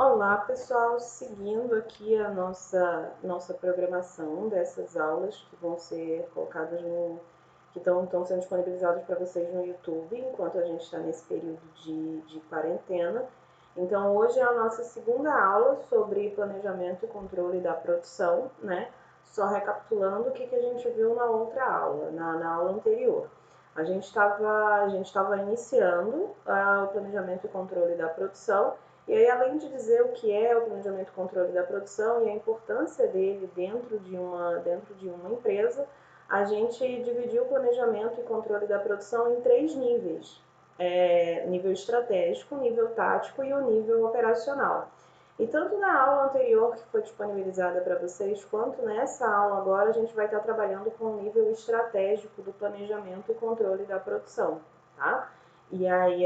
Olá, pessoal, seguindo aqui a nossa programação dessas aulas que vão ser colocadas que estão sendo disponibilizadas para vocês no YouTube, enquanto a gente está nesse período de quarentena. Então, hoje é a nossa segunda aula sobre planejamento e controle da produção, né? Só recapitulando o que a gente viu na outra aula, na aula anterior. A gente estava iniciando o planejamento e controle da produção. E aí, além de dizer o que é o planejamento e controle da produção e a importância dele dentro de uma empresa, a gente dividiu o planejamento e controle da produção em três níveis: nível estratégico, nível tático e o nível operacional. E tanto na aula anterior, que foi disponibilizada para vocês, quanto nessa aula agora, a gente vai estar trabalhando com o nível estratégico do planejamento e controle da produção, tá? E aí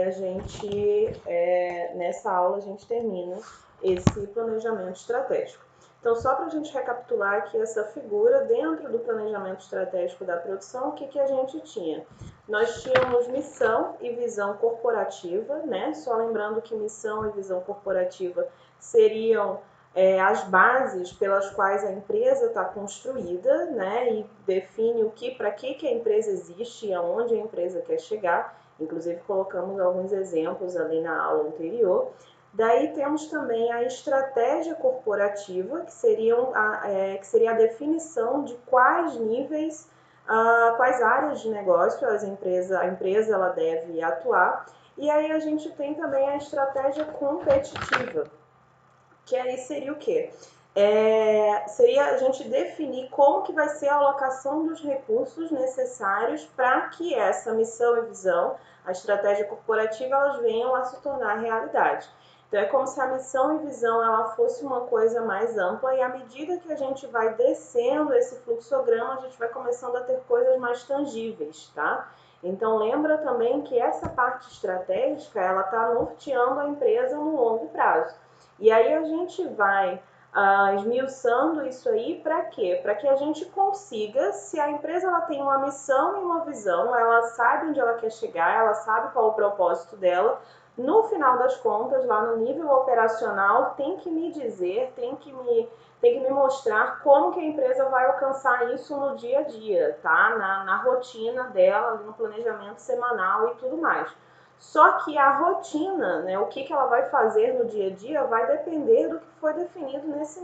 nessa aula a gente termina esse planejamento estratégico. Então, só para a gente recapitular aqui essa figura, dentro do planejamento estratégico da produção, o que a gente tinha? Nós tínhamos missão e visão corporativa, né? Só lembrando que missão e visão corporativa seriam as bases pelas quais a empresa está construída, né? E define para que a empresa existe e aonde a empresa quer chegar. Inclusive colocamos alguns exemplos ali na aula anterior. Daí temos também a estratégia corporativa, que seria a definição de quais níveis, quais áreas de negócio a empresa ela deve atuar. E aí a gente tem também a estratégia competitiva, que aí seria o quê? Seria a gente definir como que vai ser a alocação dos recursos necessários para que essa missão e visão, a estratégia corporativa, elas venham a se tornar realidade. Então, é como se a missão e visão ela fosse uma coisa mais ampla e à medida que a gente vai descendo esse fluxograma, a gente vai começando a ter coisas mais tangíveis, tá? Então, lembra também que essa parte estratégica, ela está norteando a empresa no longo prazo. E aí a gente vai esmiuçando isso aí para quê? Para que a gente consiga, se a empresa ela tem uma missão e uma visão, ela sabe onde ela quer chegar, ela sabe qual é o propósito dela, no final das contas, lá no nível operacional, tem que me dizer, tem que me mostrar como que a empresa vai alcançar isso no dia a dia, tá? Na rotina dela, no planejamento semanal e tudo mais. Só que a rotina, né, o que ela vai fazer no dia a dia, vai depender do que foi definido nesse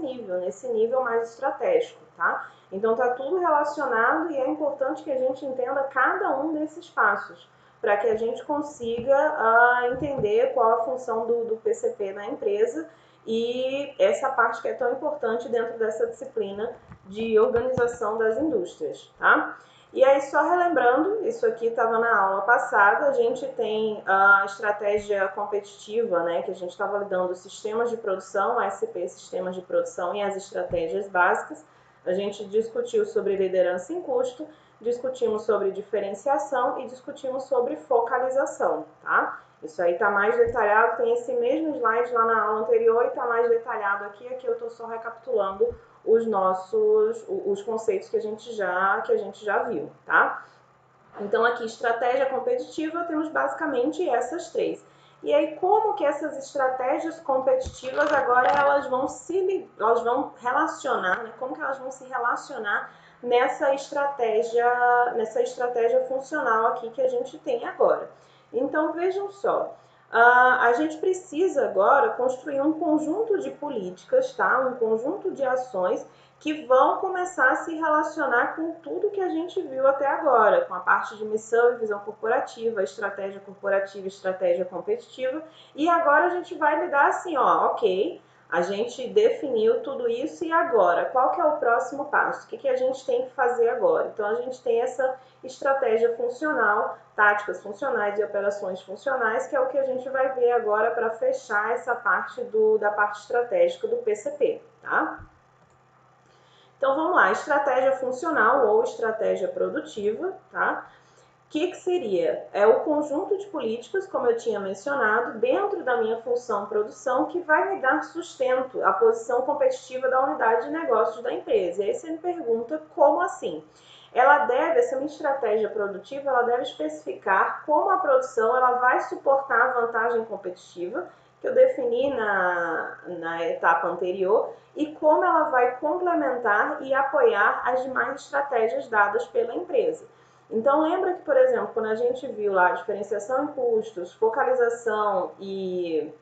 nível mais estratégico, tá? Então tá tudo relacionado e é importante que a gente entenda cada um desses passos, para que a gente consiga entender qual a função do PCP na empresa e essa parte que é tão importante dentro dessa disciplina de organização das indústrias, tá? E aí, só relembrando, isso aqui estava na aula passada, a gente tem a estratégia competitiva, né, que a gente está validando os sistemas de produção, ASCP, sistemas de produção e as estratégias básicas. A gente discutiu sobre liderança em custo, discutimos sobre diferenciação e discutimos sobre focalização, tá? Isso aí está mais detalhado, tem esse mesmo slide lá na aula anterior e está mais detalhado aqui eu estou só recapitulando os conceitos que a gente já viu, tá? Então aqui estratégia competitiva temos basicamente essas três. E aí como que essas estratégias competitivas agora elas vão relacionar, né? Como que elas vão se relacionar nessa estratégia funcional aqui que a gente tem agora? Então vejam só, a gente precisa agora construir um conjunto de políticas, tá? Um conjunto de ações que vão começar a se relacionar com tudo que a gente viu até agora, com a parte de missão e visão corporativa, estratégia competitiva, e agora a gente vai lidar assim, ó, ok, a gente definiu tudo isso e agora, qual que é o próximo passo? O que a gente tem que fazer agora? Então a gente tem essa estratégia funcional, táticas funcionais e operações funcionais, que é o que a gente vai ver agora para fechar essa parte da parte estratégica do PCP, tá? Então vamos lá, estratégia funcional ou estratégia produtiva, tá? O que seria? É o conjunto de políticas, como eu tinha mencionado, dentro da minha função produção, que vai me dar sustento à posição competitiva da unidade de negócios da empresa. E aí você me pergunta, como assim? Essa minha estratégia produtiva, ela deve especificar como a produção ela vai suportar a vantagem competitiva que eu defini na etapa anterior e como ela vai complementar e apoiar as demais estratégias dadas pela empresa. Então, lembra que, por exemplo, quando a gente viu lá diferenciação em custos, focalização e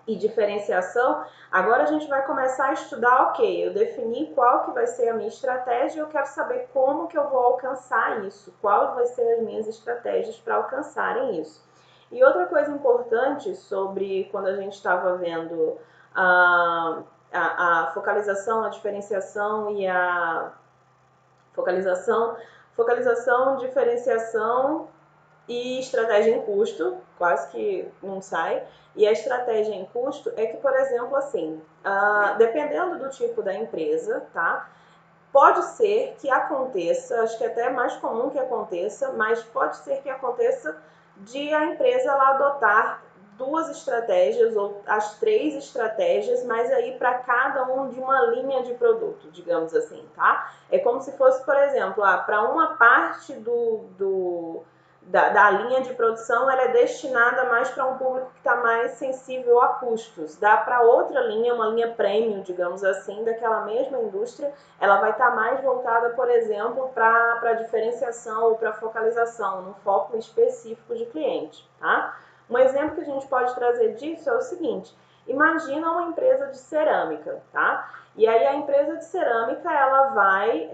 diferenciação, agora a gente vai começar a estudar, ok, eu defini qual que vai ser a minha estratégia e eu quero saber como que eu vou alcançar isso, quais vão ser as minhas estratégias para alcançarem isso. E outra coisa importante sobre quando a gente estava vendo a focalização, a diferenciação e a focalização, diferenciação e estratégia em custo, quase que não sai. E a estratégia em custo é que, por exemplo, assim, dependendo do tipo da empresa, tá? Pode ser que aconteça, acho que é até mais comum que aconteça, mas pode ser que aconteça de a empresa ela adotar duas estratégias ou as três estratégias, mas aí para cada um de uma linha de produto, digamos assim, tá? É como se fosse, por exemplo, para uma parte da linha de produção, ela é destinada mais para um público que está mais sensível a custos. Dá para outra linha, uma linha premium, digamos assim, daquela mesma indústria, ela vai estar mais voltada, por exemplo, para diferenciação ou para focalização, num foco específico de cliente, tá? Um exemplo que a gente pode trazer disso é o seguinte: imagina uma empresa de cerâmica, tá? E aí a empresa de cerâmica, ela vai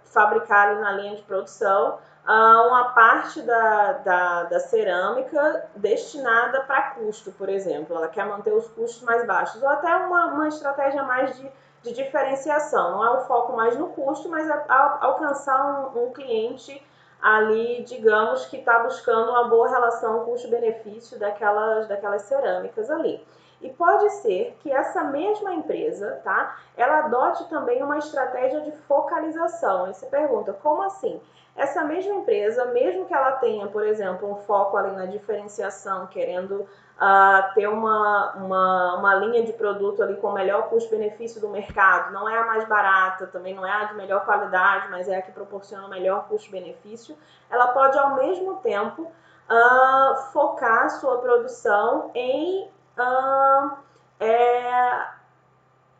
fabricar ali na linha de produção uma parte da cerâmica destinada para custo, por exemplo. Ela quer manter os custos mais baixos, ou até uma estratégia mais de diferenciação. Não é o foco mais no custo, mas alcançar um cliente ali, digamos, que está buscando uma boa relação custo-benefício daquelas cerâmicas ali. E pode ser que essa mesma empresa, tá, ela adote também uma estratégia de focalização. Aí você pergunta, como assim? Essa mesma empresa, mesmo que ela tenha, por exemplo, um foco ali na diferenciação, querendo ter uma linha de produto ali com o melhor custo-benefício do mercado, não é a mais barata, também não é a de melhor qualidade, mas é a que proporciona o melhor custo-benefício, ela pode, ao mesmo tempo, focar sua produção em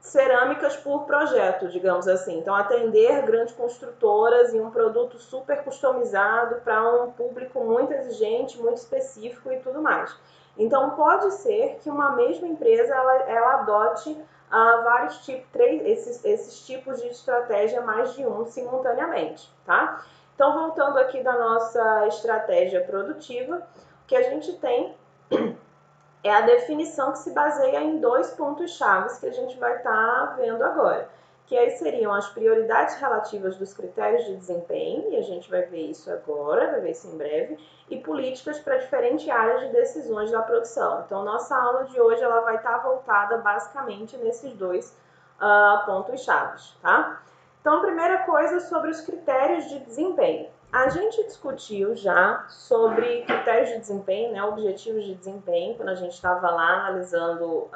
cerâmicas por projeto, digamos assim. Então, atender grandes construtoras e um produto super customizado para um público muito exigente, muito específico e tudo mais. Então, pode ser que uma mesma empresa ela adote vários tipos, esses tipos de estratégia, mais de um simultaneamente, tá? Então, voltando aqui da nossa estratégia produtiva, o que a gente tem é a definição que se baseia em dois pontos chaves que a gente vai estar vendo agora, que aí seriam as prioridades relativas dos critérios de desempenho, e a gente vai ver isso agora, vai ver isso em breve, e políticas para diferentes áreas de decisões da produção. Então, nossa aula de hoje ela vai estar voltada basicamente nesses dois pontos chaves, tá? Então, primeira coisa sobre os critérios de desempenho. A gente discutiu já sobre critérios de desempenho, né, objetivos de desempenho, quando a gente estava lá analisando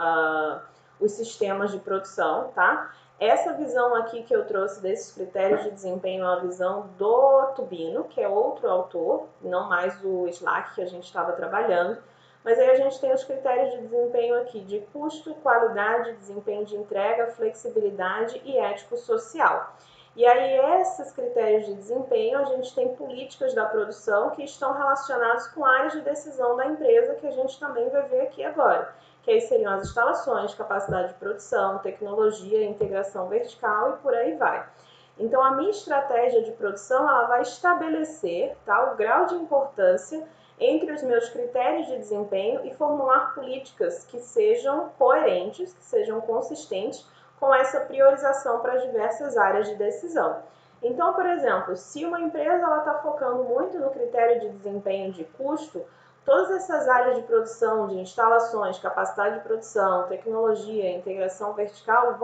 os sistemas de produção, tá? Essa visão aqui que eu trouxe desses critérios de desempenho é uma visão do Tubino, que é outro autor, não mais o Slack que a gente estava trabalhando, mas aí a gente tem os critérios de desempenho aqui de custo, qualidade, desempenho de entrega, flexibilidade e ético-social. E aí, esses critérios de desempenho, a gente tem políticas da produção que estão relacionados com áreas de decisão da empresa, que a gente também vai ver aqui agora. Que aí seriam as instalações, capacidade de produção, tecnologia, integração vertical e por aí vai. Então, a minha estratégia de produção, ela vai estabelecer, tá, o grau de importância entre os meus critérios de desempenho e formular políticas que sejam coerentes, que sejam consistentes com essa priorização para as diversas áreas de decisão. Então, por exemplo, se uma empresa está focando muito no critério de desempenho de custo, todas essas áreas de produção, de instalações, capacidade de produção, tecnologia, integração vertical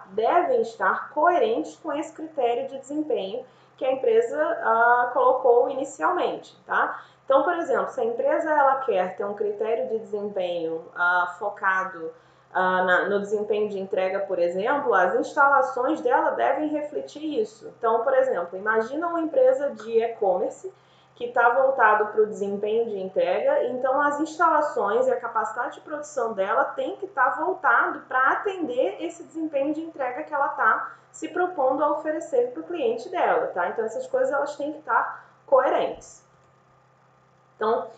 devem estar coerentes com esse critério de desempenho que a empresa colocou inicialmente, tá? Então, por exemplo, se a empresa ela quer ter um critério de desempenho focado no desempenho de entrega, por exemplo, as instalações dela devem refletir isso. Então, por exemplo, imagina uma empresa de e-commerce que está voltado para o desempenho de entrega, então as instalações e a capacidade de produção dela tem que estar voltado para atender esse desempenho de entrega que ela está se propondo a oferecer para o cliente dela, tá? Então essas coisas elas têm que estar coerentes. Então,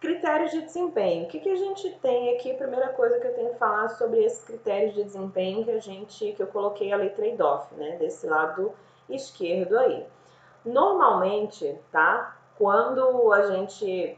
critérios de desempenho. O que a gente tem aqui? A primeira coisa que eu tenho que falar sobre esses critérios de desempenho que eu coloquei a letra trade-off, né? Desse lado esquerdo aí. Normalmente, tá? Quando a gente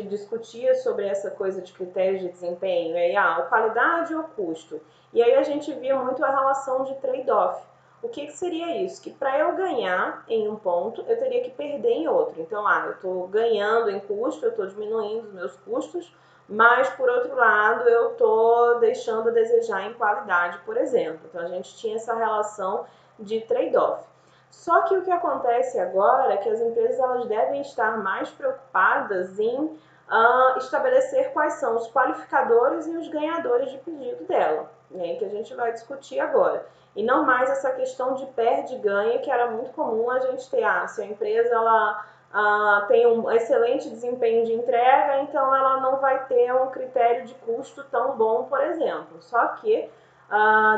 discutia sobre essa coisa de critérios de desempenho, aí, qualidade ou custo, e aí a gente via muito a relação de trade-off. O que seria isso? Que para eu ganhar em um ponto, eu teria que perder em outro. Então, eu estou ganhando em custo, eu estou diminuindo os meus custos, mas, por outro lado, eu estou deixando a desejar em qualidade, por exemplo. Então, a gente tinha essa relação de trade-off. Só que o que acontece agora é que as empresas elas devem estar mais preocupadas em estabelecer quais são os qualificadores e os ganhadores de pedido dela, né, que a gente vai discutir agora. E não mais essa questão de perde e ganha, que era muito comum a gente ter. Se a empresa ela tem um excelente desempenho de entrega, então ela não vai ter um critério de custo tão bom, por exemplo. Só que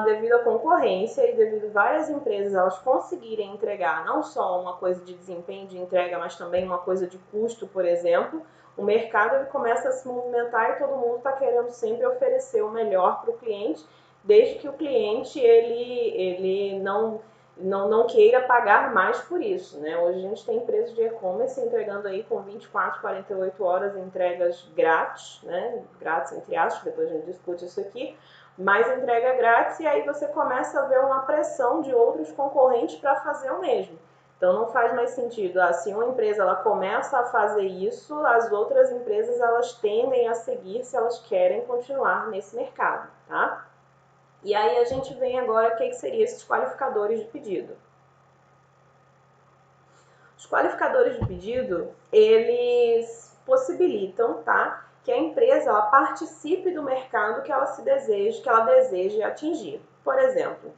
devido à concorrência e devido a várias empresas elas conseguirem entregar não só uma coisa de desempenho de entrega, mas também uma coisa de custo, por exemplo, o mercado ele começa a se movimentar e todo mundo está querendo sempre oferecer o melhor para o cliente, desde que o cliente ele não queira pagar mais por isso, né? Hoje a gente tem empresas de e-commerce entregando aí com 24, 48 horas entregas grátis, né? Grátis entre aspas, depois a gente discute isso aqui, mas entrega grátis, e aí você começa a ver uma pressão de outros concorrentes para fazer o mesmo. Então não faz mais sentido. Se uma empresa ela começa a fazer isso, as outras empresas elas tendem a seguir se elas querem continuar nesse mercado, tá? E aí a gente vem agora, o que seriam esses qualificadores de pedido? Os qualificadores de pedido, eles possibilitam, tá, que a empresa ela participe do mercado que ela deseja atingir. Por exemplo,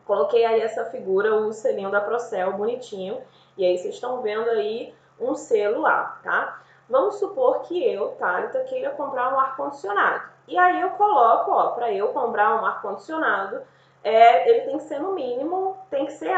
coloquei aí essa figura, o selinho da Procel, bonitinho, e aí vocês estão vendo aí um selo lá, tá? Vamos supor que eu, Thalita, queira comprar um ar-condicionado. E aí eu coloco, para eu comprar um ar-condicionado, ele tem que ser no mínimo, tem que ser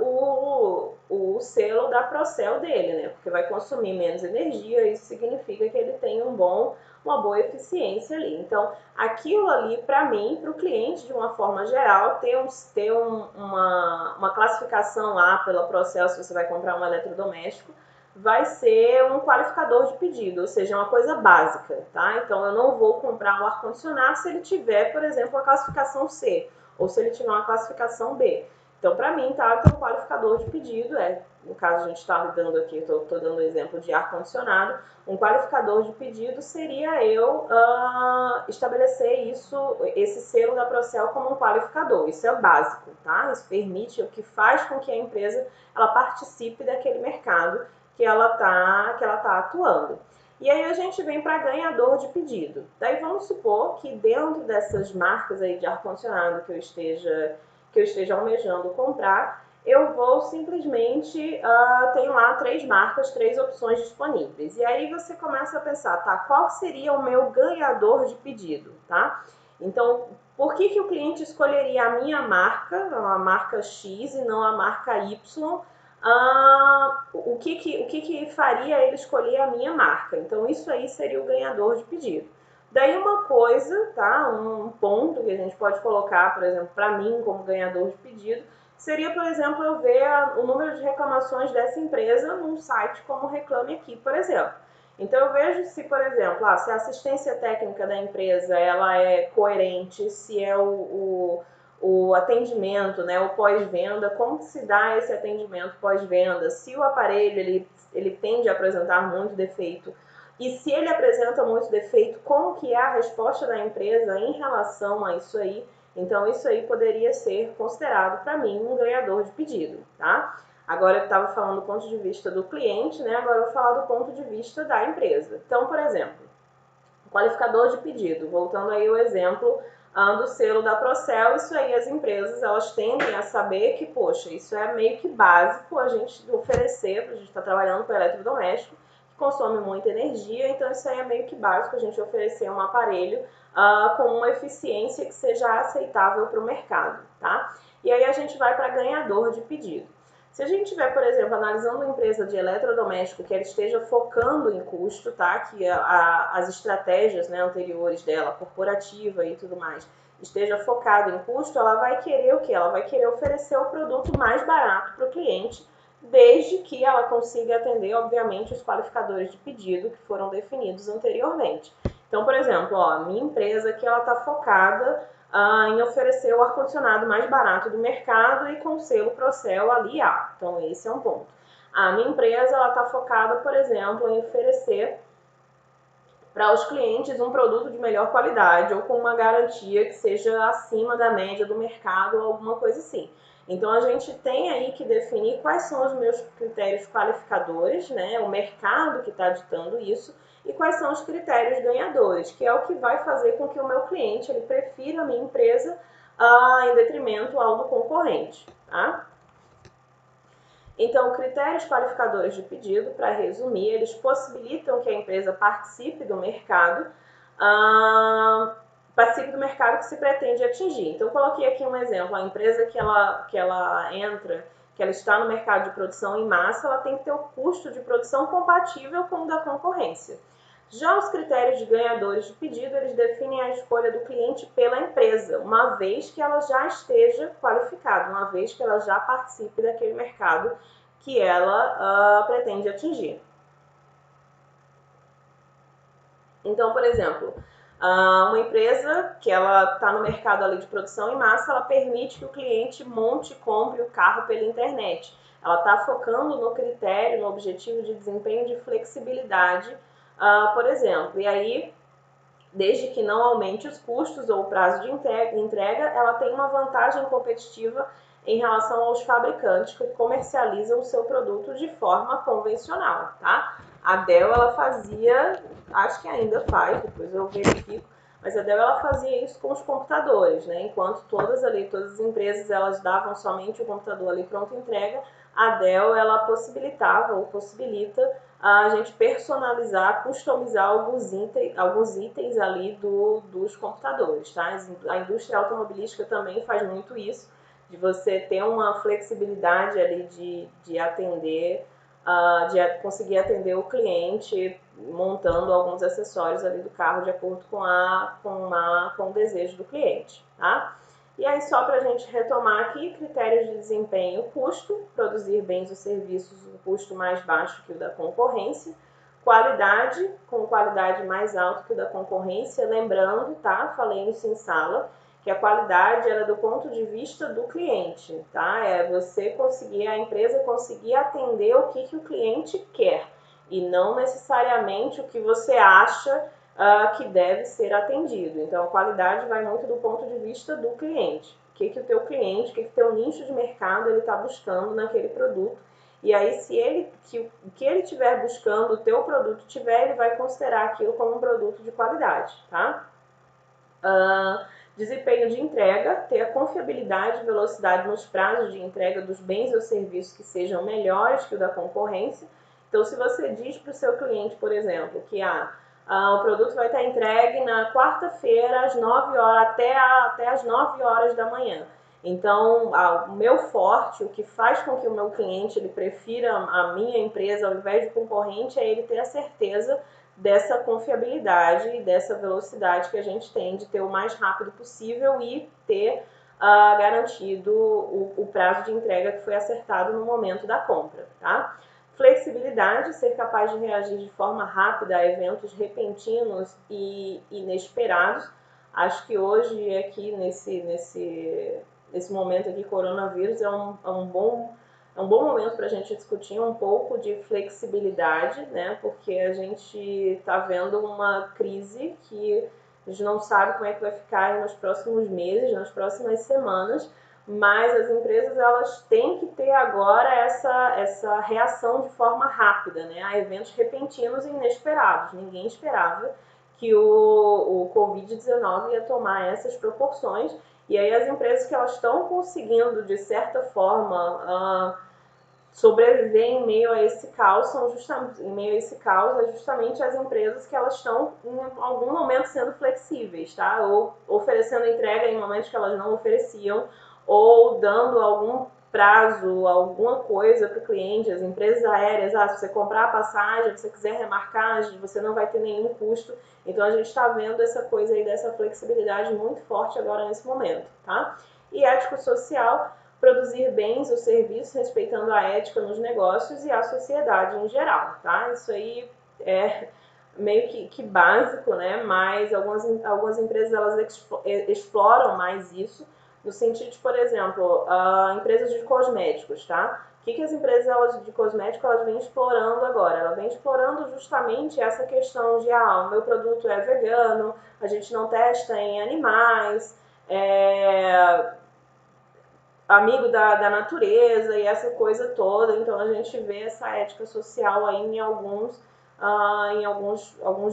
o selo da Procel dele, né? Porque vai consumir menos energia, isso significa que ele tem uma boa eficiência ali. Então, aquilo ali, para mim, para o cliente, de uma forma geral, ter uma classificação lá pela Procel, se você vai comprar um eletrodoméstico, vai ser um qualificador de pedido, ou seja, uma coisa básica, tá? Então, eu não vou comprar um ar-condicionado se ele tiver, por exemplo, a classificação C, ou se ele tiver uma classificação B. Então, para mim, tá, que um qualificador de pedido no caso a gente está dando aqui, estou dando o exemplo de ar-condicionado, um qualificador de pedido seria eu estabelecer esse selo da Procel como um qualificador. Isso é básico, tá? Isso permite, o que faz com que a empresa ela participe daquele mercado que ela tá atuando. E aí a gente vem para ganhador de pedido. Daí vamos supor que dentro dessas marcas aí de ar-condicionado que eu esteja almejando comprar, eu vou simplesmente, tenho lá 3 marcas, 3 opções disponíveis. E aí você começa a pensar, tá, qual seria o meu ganhador de pedido, tá? Então, por que o cliente escolheria a minha marca, a marca X, e não a marca Y? O que faria ele escolher a minha marca? Então, isso aí seria o ganhador de pedido. Daí uma coisa, tá? Um ponto que a gente pode colocar, por exemplo, para mim como ganhador de pedido, seria, por exemplo, eu ver o número de reclamações dessa empresa num site como Reclame Aqui, por exemplo. Então eu vejo se, por exemplo, se a assistência técnica da empresa ela é coerente, se é o atendimento, né, o pós-venda, como se dá esse atendimento pós-venda, se o aparelho ele tende a apresentar muito defeito, e se ele apresenta muito defeito, como que é a resposta da empresa em relação a isso aí. Então, isso aí poderia ser considerado, para mim, um ganhador de pedido, tá? Agora, eu estava falando do ponto de vista do cliente, né? Agora eu vou falar do ponto de vista da empresa. Então, por exemplo, qualificador de pedido, voltando aí o exemplo do selo da Procel. Isso aí as empresas elas tendem a saber que, poxa, isso é meio que básico a gente oferecer, a gente está trabalhando com eletrodoméstico, que consome muita energia, então isso aí é meio que básico a gente oferecer um aparelho com uma eficiência que seja aceitável para o mercado, tá? E aí a gente vai para ganhador de pedido. Se a gente estiver, por exemplo, analisando uma empresa de eletrodoméstico que ela esteja focando em custo, tá? Que as estratégias, né, anteriores dela, corporativa e tudo mais, esteja focado em custo, ela vai querer o quê? Ela vai querer oferecer o produto mais barato para o cliente, desde que ela consiga atender, obviamente, os qualificadores de pedido que foram definidos anteriormente. Então, por exemplo, ó, a minha empresa aqui ela está focada em oferecer o ar-condicionado mais barato do mercado e com o selo Procel ali A. Então, esse é um ponto. A minha empresa está focada, por exemplo, em oferecer para os clientes um produto de melhor qualidade ou com uma garantia que seja acima da média do mercado ou alguma coisa assim. Então, a gente tem aí que definir quais são os meus critérios qualificadores, né? O mercado que está ditando isso, e quais são os critérios ganhadores, que é o que vai fazer com que o meu cliente ele prefira a minha empresa em detrimento ao do concorrente, tá? Então, critérios qualificadores de pedido, para resumir, eles possibilitam que a empresa participe do mercado que se pretende atingir. Então, eu coloquei aqui um exemplo. A empresa que ela entra, que ela está no mercado de produção em massa, ela tem que ter o custo de produção compatível com o da concorrência. Já os critérios de ganhadores de pedido, eles definem a escolha do cliente pela empresa, uma vez que ela já esteja qualificada, uma vez que ela já participe daquele mercado que ela pretende atingir. Então, por exemplo, uma empresa que ela está no mercado ali de produção em massa, ela permite que o cliente monte e compre o carro pela internet. Ela está focando no critério, no objetivo de desempenho de flexibilidade, por exemplo. E aí, desde que não aumente os custos ou o prazo de entrega, ela tem uma vantagem competitiva em relação aos fabricantes que comercializam o seu produto de forma convencional, tá? A Dell, ela fazia, acho que ainda faz, depois eu verifico, mas a Dell, ela fazia isso com os computadores, né? Enquanto todas as empresas, elas davam somente o computador ali pronto entrega, a Dell, ela possibilitava ou possibilita a gente personalizar, customizar alguns itens ali dos computadores, tá? A indústria automobilística também faz muito isso, de você ter uma flexibilidade ali de atender, de conseguir atender o cliente montando alguns acessórios ali do carro de acordo com o desejo do cliente, tá? E aí, só para a gente retomar aqui, critérios de desempenho: custo, produzir bens ou serviços um custo mais baixo que o da concorrência; qualidade, com qualidade mais alta que o da concorrência. Lembrando, tá? Falei isso em sala, que a qualidade era do ponto de vista do cliente, tá? É você conseguir, a empresa conseguir atender o que o cliente quer e não necessariamente o que você acha que deve ser atendido. Então, a qualidade vai muito do ponto de vista do cliente. O que o teu cliente, o que o teu nicho de mercado ele está buscando naquele produto. E aí, o que ele estiver buscando, o teu produto tiver, ele vai considerar aquilo como um produto de qualidade, tá? Desempenho de entrega, ter a confiabilidade e velocidade nos prazos de entrega dos bens ou serviços que sejam melhores que o da concorrência. Então, se você diz para o seu cliente, por exemplo, que o produto vai estar entregue na quarta-feira às 9 horas, até às 9 horas da manhã. Então, o meu forte, o que faz com que o meu cliente ele prefira a minha empresa ao invés de concorrente, é ele ter a certeza dessa confiabilidade e dessa velocidade que a gente tem de ter o mais rápido possível e ter garantido o prazo de entrega que foi acertado no momento da compra, tá? Flexibilidade, ser capaz de reagir de forma rápida a eventos repentinos e inesperados. Acho que hoje aqui nesse momento aqui, coronavírus, é um bom momento para a gente discutir um pouco de flexibilidade, né? Porque a gente está vendo uma crise que a gente não sabe como é que vai ficar nos próximos meses, nas próximas semanas, mas as empresas elas têm que ter agora essa reação de forma rápida, né? A eventos repentinos e inesperados. Ninguém esperava que o Covid-19 ia tomar essas proporções, e aí as empresas que elas estão conseguindo, de certa forma, sobreviver em meio a esse caos é justamente as empresas que elas estão em algum momento sendo flexíveis, tá? Ou oferecendo entrega em momentos que elas não ofereciam, ou dando algum prazo, alguma coisa para o cliente. As empresas aéreas, se você comprar a passagem, se você quiser remarcar, você não vai ter nenhum custo. Então a gente está vendo essa coisa aí dessa flexibilidade muito forte agora nesse momento, tá? E ético-social, produzir bens ou serviços respeitando a ética nos negócios e a sociedade em geral, tá? Isso aí é meio que básico, né? Mas algumas empresas elas exploram mais isso, no sentido de, por exemplo, empresas de cosméticos, tá? O que as empresas de cosméticos elas vêm explorando agora? Ela vem explorando justamente essa questão de, o meu produto é vegano, a gente não testa em animais, amigo da natureza e essa coisa toda. Então a gente vê essa ética social aí em alguns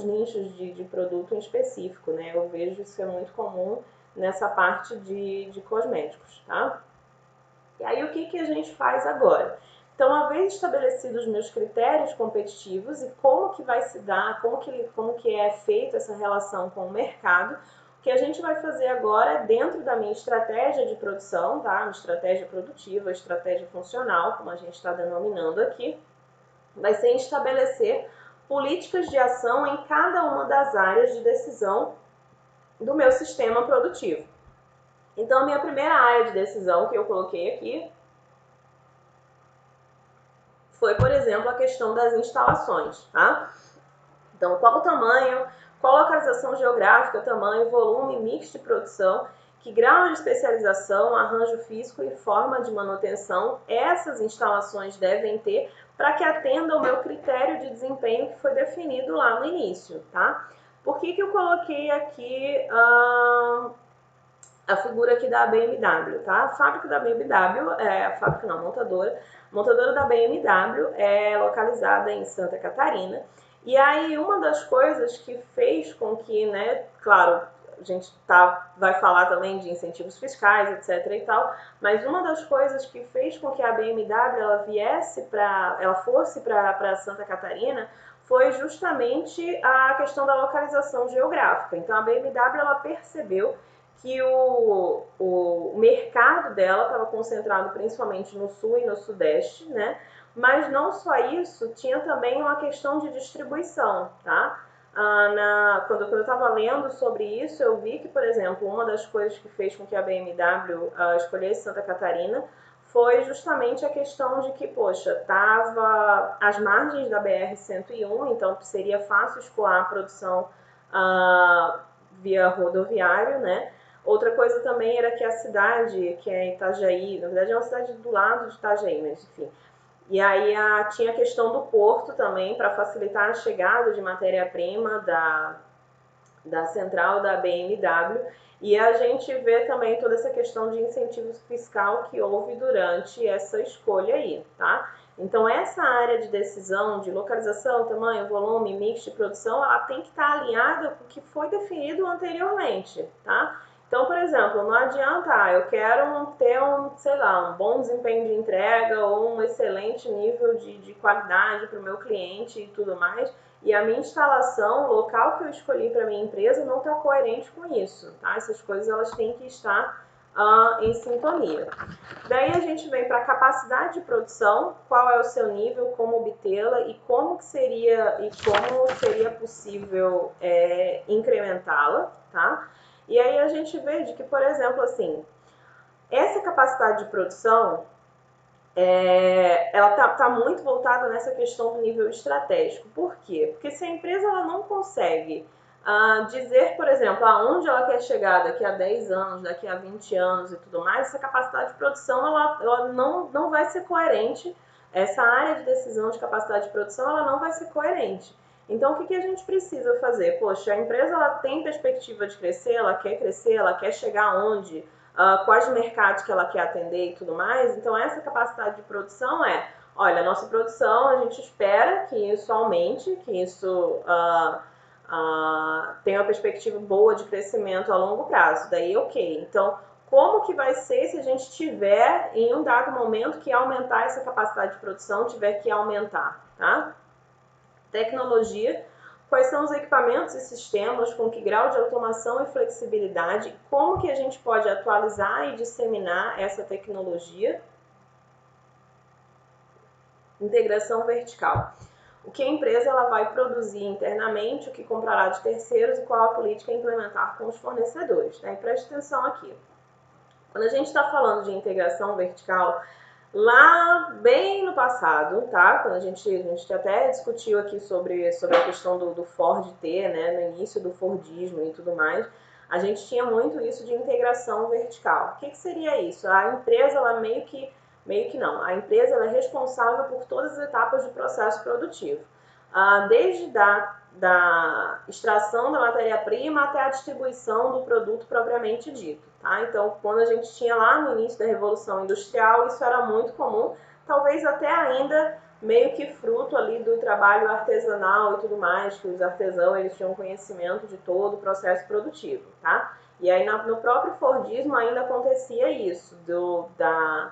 nichos de produto em específico, né? Eu vejo isso é muito comum nessa parte de cosméticos, tá? E aí o que a gente faz agora? Então, uma vez estabelecidos os meus critérios competitivos e como que vai se dar, como que é feita essa relação com o mercado, o que a gente vai fazer agora, dentro da minha estratégia de produção, tá? Uma estratégia produtiva, estratégia funcional, como a gente está denominando aqui, vai ser estabelecer políticas de ação em cada uma das áreas de decisão do meu sistema produtivo. Então, a minha primeira área de decisão que eu coloquei aqui foi, por exemplo, a questão das instalações, tá? Então, qual o tamanho, qual a localização geográfica, tamanho, volume, mix de produção, que grau de especialização, arranjo físico e forma de manutenção essas instalações devem ter para que atenda ao meu critério de desempenho que foi definido lá no início, tá? Por que eu coloquei aqui a figura aqui da BMW, tá? A fábrica da BMW, montadora da BMW é localizada em Santa Catarina. E aí uma das coisas que fez com que, né, claro, a gente vai falar também de incentivos fiscais, etc e tal, mas uma das coisas que fez com que a BMW ela fosse para Santa Catarina foi justamente a questão da localização geográfica. Então a BMW ela percebeu que o mercado dela estava concentrado principalmente no sul e no sudeste, né? Mas não só isso, tinha também uma questão de distribuição, tá? Quando eu estava lendo sobre isso, eu vi que, por exemplo, uma das coisas que fez com que a BMW escolhesse Santa Catarina foi justamente a questão de que, poxa, estava às margens da BR-101, então seria fácil escoar a produção via rodoviário, né? Outra coisa também era que a cidade, que é Itajaí, na verdade é uma cidade do lado de Itajaí, mas enfim. E aí tinha a questão do porto também, para facilitar a chegada de matéria-prima da central da BMW. E a gente vê também toda essa questão de incentivo fiscal que houve durante essa escolha aí, tá? Então essa área de decisão de localização, tamanho, volume, mix de produção, ela tem que estar alinhada com o que foi definido anteriormente, tá? Então, por exemplo, não adianta, eu quero ter um bom desempenho de entrega ou um excelente nível de qualidade para o meu cliente e tudo mais, e a minha instalação, o local que eu escolhi para minha empresa não está coerente com isso, tá? Essas coisas elas têm que estar em sintonia. Daí a gente vem para a capacidade de produção, qual é o seu nível, como obtê-la e como seria possível incrementá-la, tá? E aí a gente vê de que, por exemplo, assim, essa capacidade de produção, ela tá muito voltada nessa questão do nível estratégico. Por quê? Porque se a empresa ela não consegue dizer, por exemplo, aonde ela quer chegar daqui a 10 anos, daqui a 20 anos e tudo mais, essa capacidade de produção ela não vai ser coerente. Essa área de decisão de capacidade de produção ela não vai ser coerente. Então, o que a gente precisa fazer? Poxa, a empresa ela tem perspectiva de crescer, ela quer chegar aonde, quais mercados que ela quer atender e tudo mais. Então, essa capacidade de produção olha, a nossa produção, a gente espera que isso aumente, que isso tem uma perspectiva boa de crescimento a longo prazo, daí ok. Então, como que vai ser se a gente tiver, em um dado momento, que aumentar essa capacidade de produção, tiver que aumentar, tá? Tecnologia, quais são os equipamentos e sistemas, com que grau de automação e flexibilidade, como que a gente pode atualizar e disseminar essa tecnologia. Integração vertical. O que a empresa ela vai produzir internamente, o que comprará de terceiros e qual a política a implementar com os fornecedores. Né? E preste atenção aqui. Quando a gente está falando de integração vertical, lá bem no passado, tá? Quando a gente até discutiu aqui sobre a questão do Ford T, né? No início do Fordismo e tudo mais, a gente tinha muito isso de integração vertical. O que seria isso? A empresa, ela meio que não. A empresa ela é responsável por todas as etapas do processo produtivo. Desde da extração da matéria-prima até a distribuição do produto propriamente dito. Tá? Então, quando a gente tinha lá no início da Revolução Industrial, isso era muito comum, talvez até ainda meio que fruto ali do trabalho artesanal e tudo mais, que os artesãos eles tinham conhecimento de todo o processo produtivo. Tá? E aí no próprio Fordismo ainda acontecia isso, da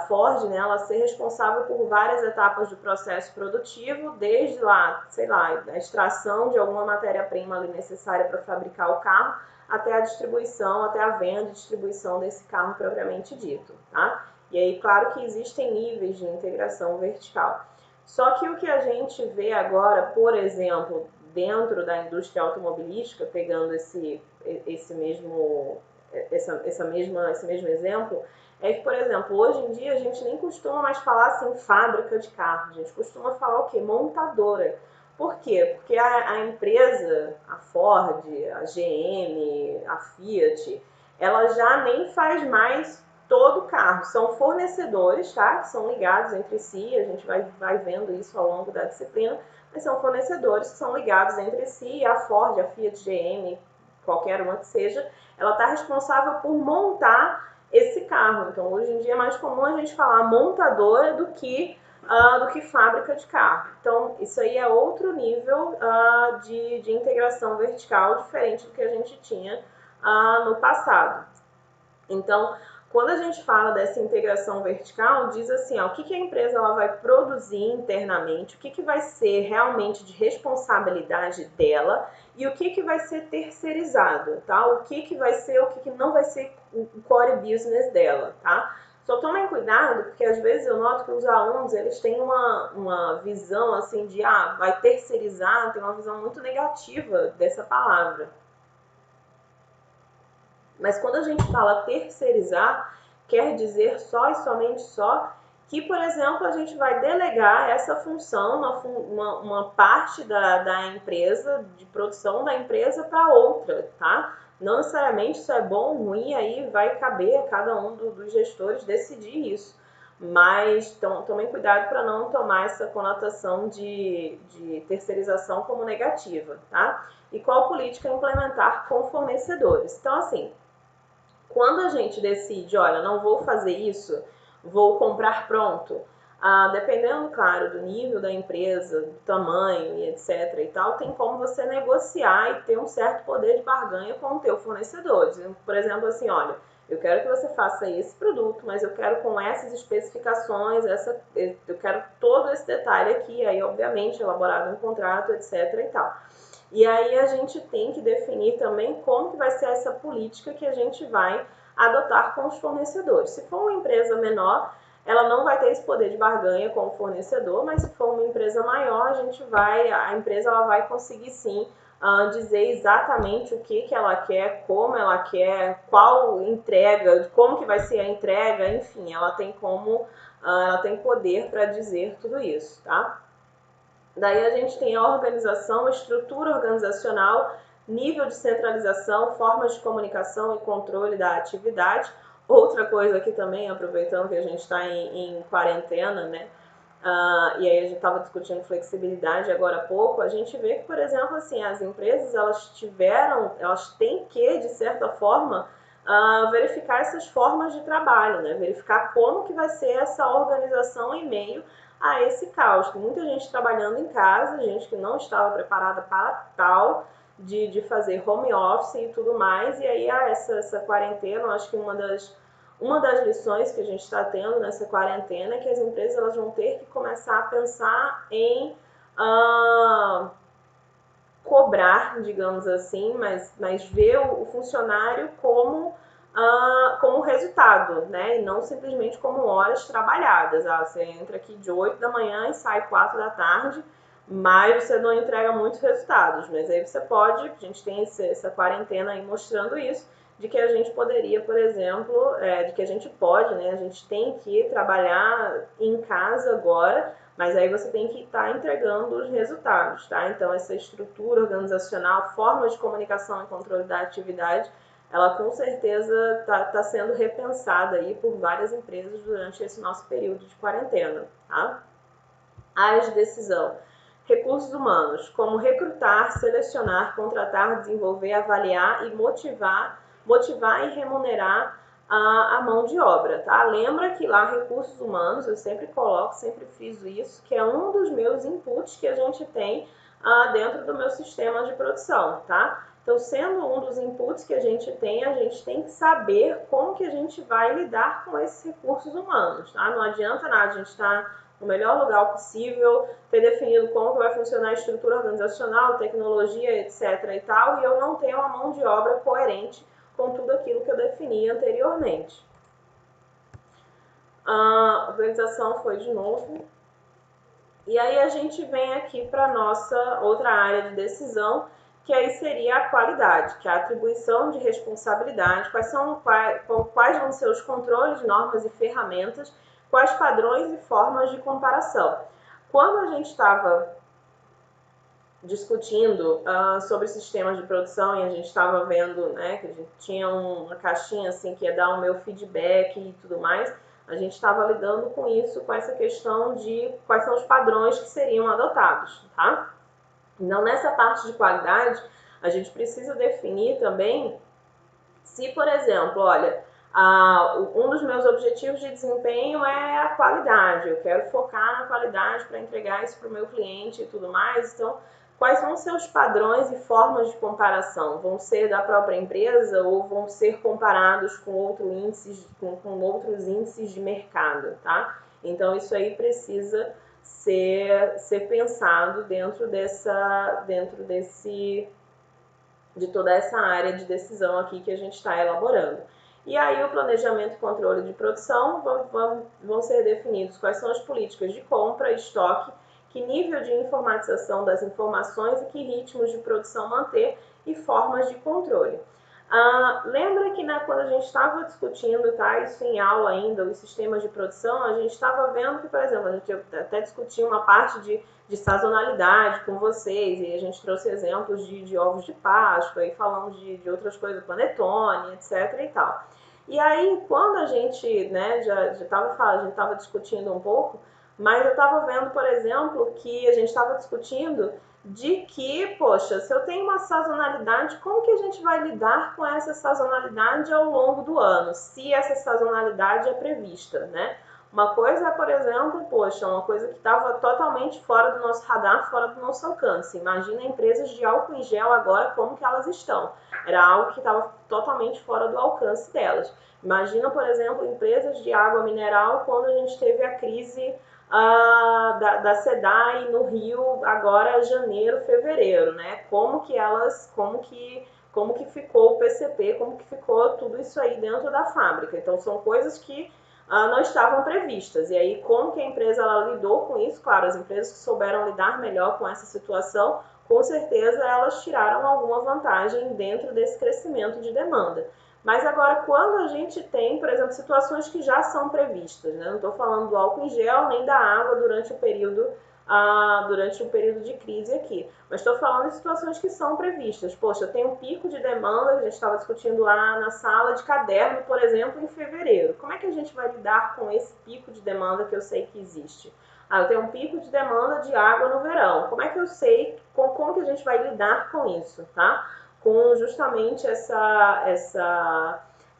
Ford, né, ela ser responsável por várias etapas do processo produtivo, desde lá, sei lá, a extração de alguma matéria-prima ali necessária para fabricar o carro, até a distribuição, até a venda e distribuição desse carro propriamente dito, tá? E aí, claro que existem níveis de integração vertical. Só que o que a gente vê agora, por exemplo, dentro da indústria automobilística, pegando esse mesmo exemplo, é que, por exemplo, hoje em dia a gente nem costuma mais falar assim fábrica de carro, a gente costuma falar o quê? Montadora. Por quê? Porque a empresa, a Ford, a GM, a Fiat, ela já nem faz mais todo o carro. São fornecedores, tá? Que são ligados entre si, a gente vai vendo isso ao longo da disciplina, mas são fornecedores que são ligados entre si, e a Ford, a Fiat, GM, qualquer uma que seja, ela está responsável por montar esse carro. Então, hoje em dia é mais comum a gente falar montadora do que fábrica de carro. Então, isso aí é outro nível de integração vertical, diferente do que a gente tinha no passado. Então, quando a gente fala dessa integração vertical, diz assim, o que a empresa ela vai produzir internamente, o que vai ser realmente de responsabilidade dela e o que vai ser terceirizado, tá? O que vai ser, o que não vai ser o core business dela, tá? Só tomem cuidado, porque às vezes eu noto que os alunos, eles têm uma visão assim de, vai terceirizar, tem uma visão muito negativa dessa palavra. Mas quando a gente fala terceirizar, quer dizer só e somente só que, por exemplo, a gente vai delegar essa função, uma parte da empresa, de produção da empresa para outra, tá? Não necessariamente isso é bom ou ruim, aí vai caber a cada um dos gestores decidir isso. Mas tomem cuidado para não tomar essa conotação de terceirização como negativa, tá? E qual política implementar com fornecedores? Então, assim, quando a gente decide, olha, não vou fazer isso, vou comprar pronto, dependendo, claro, do nível da empresa, do tamanho e etc. e tal, tem como você negociar e ter um certo poder de barganha com o teu fornecedor. Por exemplo, assim, olha, eu quero que você faça esse produto, mas eu quero com essas especificações, eu quero todo esse detalhe aqui, aí obviamente elaborado um contrato, etc. e tal. E aí a gente tem que definir também como que vai ser essa política que a gente vai adotar com os fornecedores. Se for uma empresa menor, ela não vai ter esse poder de barganha com o fornecedor, mas se for uma empresa maior, a empresa ela vai conseguir sim dizer exatamente o que ela quer, como ela quer, qual entrega, como que vai ser a entrega, enfim, ela tem poder para dizer tudo isso, tá? Daí a gente tem a organização, a estrutura organizacional, nível de centralização, formas de comunicação e controle da atividade. Outra coisa aqui também, aproveitando que a gente está em quarentena, né? E aí a gente estava discutindo flexibilidade agora há pouco, a gente vê que, por exemplo, assim, as empresas elas têm que, de certa forma, verificar essas formas de trabalho, né? Verificar como que vai ser essa organização em meio a esse caos. Tem muita gente trabalhando em casa, gente que não estava preparada para tal, de fazer home office e tudo mais, e aí essa quarentena, eu acho que uma das lições que a gente está tendo nessa quarentena é que as empresas elas vão ter que começar a pensar em cobrar, digamos assim, mas ver o funcionário como resultado, né? E não simplesmente como horas trabalhadas. Você entra aqui de 8 da manhã e sai 4 da tarde, mas você não entrega muitos resultados. Mas aí você pode, a gente tem essa quarentena aí mostrando isso, de que a gente poderia, por exemplo, de que a gente pode, né? A gente tem que trabalhar em casa agora, mas aí você tem que estar entregando os resultados, tá? Então, essa estrutura organizacional, forma de comunicação e controle da atividade, ela com certeza está sendo repensada aí por várias empresas durante esse nosso período de quarentena, tá? Áreas de decisão. Recursos humanos, como recrutar, selecionar, contratar, desenvolver, avaliar e motivar e remunerar a mão de obra, tá? Lembra que lá recursos humanos, eu sempre coloco, sempre friso isso, que é um dos meus inputs que a gente tem dentro do meu sistema de produção, tá? Então, sendo um dos inputs que a gente tem que saber como que a gente vai lidar com esses recursos humanos, tá? Não adianta nada a gente estar no melhor lugar possível, ter definido como que vai funcionar a estrutura organizacional, tecnologia, etc. e tal, e eu não tenho uma mão de obra coerente com tudo aquilo que eu defini anteriormente. A organização foi de novo. E aí a gente vem aqui para a nossa outra área de decisão, que aí seria a qualidade, que é a atribuição de responsabilidade, quais vão ser os controles, normas e ferramentas, quais padrões e formas de comparação. Quando a gente estava discutindo sobre sistemas de produção e a gente estava vendo, né, que a gente tinha uma caixinha assim que ia dar o meu feedback e tudo mais, a gente estava lidando com isso, com essa questão de quais são os padrões que seriam adotados, tá? Então, nessa parte de qualidade, a gente precisa definir também se, por exemplo, olha, um dos meus objetivos de desempenho é a qualidade, eu quero focar na qualidade para entregar isso para o meu cliente e tudo mais, então, quais vão ser os padrões e formas de comparação? Vão ser da própria empresa ou vão ser comparados com outros índices de mercado, tá? Então, isso aí precisa ser pensado dentro de toda essa área de decisão aqui que a gente está elaborando. E aí o planejamento e controle de produção vão ser definidos quais são as políticas de compra, estoque, que nível de informatização das informações e que ritmos de produção manter e formas de controle. Lembra que quando a gente estava discutindo, tá, isso em aula ainda, os sistemas de produção, a gente estava vendo que, por exemplo, a gente até discutiu uma parte de sazonalidade com vocês, e a gente trouxe exemplos de ovos de Páscoa, e falamos de outras coisas, panetone, etc. e tal. E aí, quando a gente, né, já estava discutindo um pouco, mas eu estava vendo, por exemplo, que a gente estava discutindo de que, poxa, se eu tenho uma sazonalidade, como que a gente vai lidar com essa sazonalidade ao longo do ano, se essa sazonalidade é prevista, né? Uma coisa é, por exemplo, poxa, uma coisa que estava totalmente fora do nosso radar, fora do nosso alcance. Imagina empresas de álcool em gel agora, como que elas estão. Era algo que estava totalmente fora do alcance delas. Imagina, por exemplo, empresas de água mineral quando a gente teve a crise da SEDAI no Rio agora janeiro, fevereiro, né? Como que ficou o PCP, como que ficou tudo isso aí dentro da fábrica. Então são coisas que não estavam previstas. E aí como que a empresa ela lidou com isso? Claro, as empresas que souberam lidar melhor com essa situação, com certeza elas tiraram alguma vantagem dentro desse crescimento de demanda. Mas agora, quando a gente tem, por exemplo, situações que já são previstas, né? Não estou falando do álcool em gel nem da água durante o período de crise aqui, mas estou falando de situações que são previstas. Poxa, tem um pico de demanda, a gente estava discutindo lá na sala de caderno, por exemplo, em fevereiro. Como é que a gente vai lidar com esse pico de demanda que eu sei que existe? Eu tenho um pico de demanda de água no verão. Como é que eu sei como que a gente vai lidar com isso, tá? Com justamente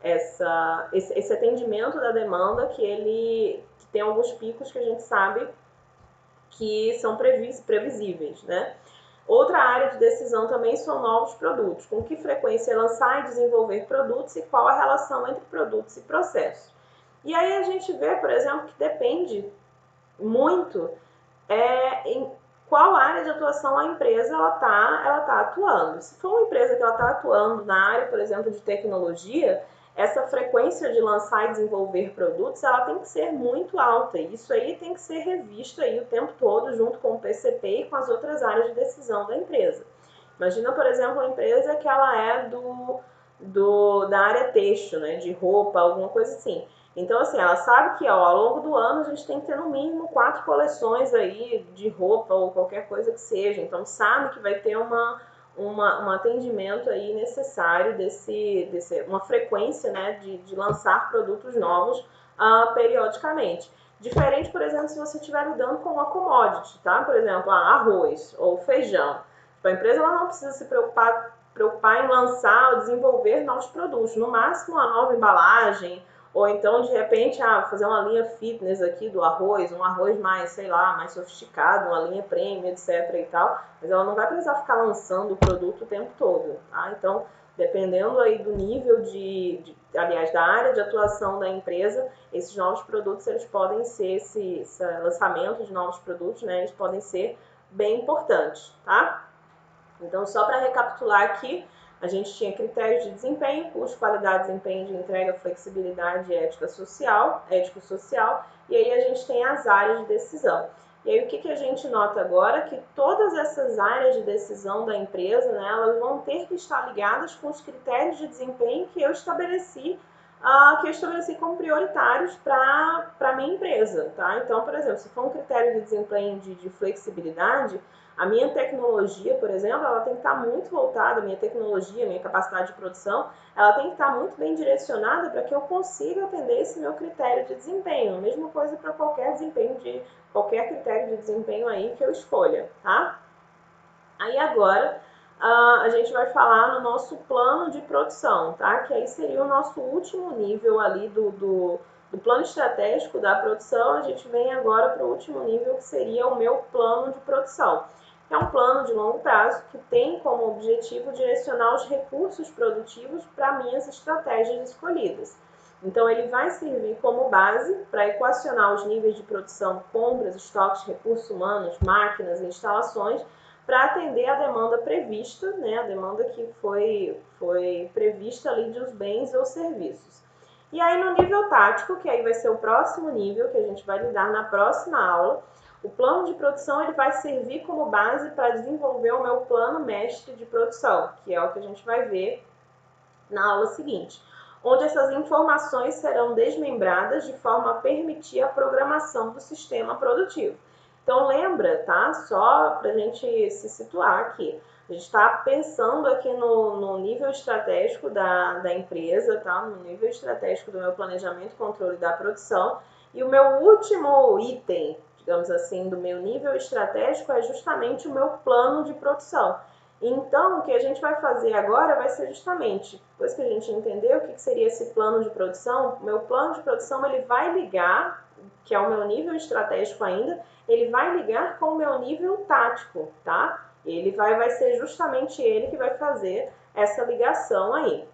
esse atendimento da demanda que tem alguns picos que a gente sabe que são previsíveis, né? Outra área de decisão também são novos produtos, com que frequência lançar e desenvolver produtos e qual a relação entre produtos e processos. E aí a gente vê, por exemplo, que depende muito em qual área de atuação a empresa ela tá atuando. Se for uma empresa que ela está atuando na área, por exemplo, de tecnologia, essa frequência de lançar e desenvolver produtos, ela tem que ser muito alta. E isso aí tem que ser revisto aí o tempo todo, junto com o PCP e com as outras áreas de decisão da empresa. Imagina, por exemplo, uma empresa que ela é da área têxtil, né, de roupa, alguma coisa assim. Então, assim, ela sabe que ao longo do ano a gente tem que ter no mínimo 4 coleções aí de roupa ou qualquer coisa que seja. Então, sabe que vai ter um atendimento aí necessário uma frequência, né, de lançar produtos novos periodicamente. Diferente, por exemplo, se você estiver lidando com uma commodity, tá? Por exemplo, arroz ou feijão. A empresa ela não precisa se preocupar em lançar ou desenvolver novos produtos. No máximo, uma nova embalagem, ou então, de repente, fazer uma linha fitness aqui do arroz, um arroz mais, sei lá, mais sofisticado, uma linha premium, etc. e tal. Mas ela não vai precisar ficar lançando o produto o tempo todo, tá? Então, dependendo aí do nível aliás, da área de atuação da empresa, esses novos produtos, eles podem ser, esse lançamento de novos produtos, né, eles podem ser bem importantes, tá? Então, só para recapitular aqui, a gente tinha critérios de desempenho, custo, qualidade, desempenho de entrega, flexibilidade e ético-social, e aí a gente tem as áreas de decisão. E aí o que a gente nota agora? Que todas essas áreas de decisão da empresa, né, elas vão ter que estar ligadas com os critérios de desempenho que eu estabeleci como prioritários para a minha empresa, tá? Então, por exemplo, se for um critério de desempenho de flexibilidade, a minha tecnologia, por exemplo, ela tem que estar muito voltada, minha tecnologia, minha capacidade de produção, ela tem que estar muito bem direcionada para que eu consiga atender esse meu critério de desempenho. A mesma coisa para qualquer critério de desempenho aí que eu escolha, tá? Aí agora a gente vai falar no nosso plano de produção, tá? Que aí seria o nosso último nível ali do plano estratégico da produção. A gente vem agora para o último nível, que seria o meu plano de produção. É um plano de longo prazo que tem como objetivo direcionar os recursos produtivos para minhas estratégias escolhidas. Então, ele vai servir como base para equacionar os níveis de produção, compras, estoques, recursos humanos, máquinas e instalações, para atender a demanda prevista, né, a demanda que foi prevista ali dos bens ou serviços. E aí, no nível tático, que aí vai ser o próximo nível que a gente vai lidar na próxima aula, o plano de produção ele vai servir como base para desenvolver o meu plano mestre de produção, que é o que a gente vai ver na aula seguinte, onde essas informações serão desmembradas de forma a permitir a programação do sistema produtivo. Então, lembra, tá? Só para a gente se situar aqui. A gente está pensando aqui no nível estratégico da empresa, tá? No nível estratégico do meu planejamento, controle da produção. E o meu último item, digamos assim, do meu nível estratégico é justamente o meu plano de produção. Então, o que a gente vai fazer agora vai ser justamente, depois que a gente entender o que seria esse plano de produção, meu plano de produção ele vai ligar, que é o meu nível estratégico ainda, ele vai ligar com o meu nível tático, tá? Ele vai ser justamente ele que vai fazer essa ligação aí.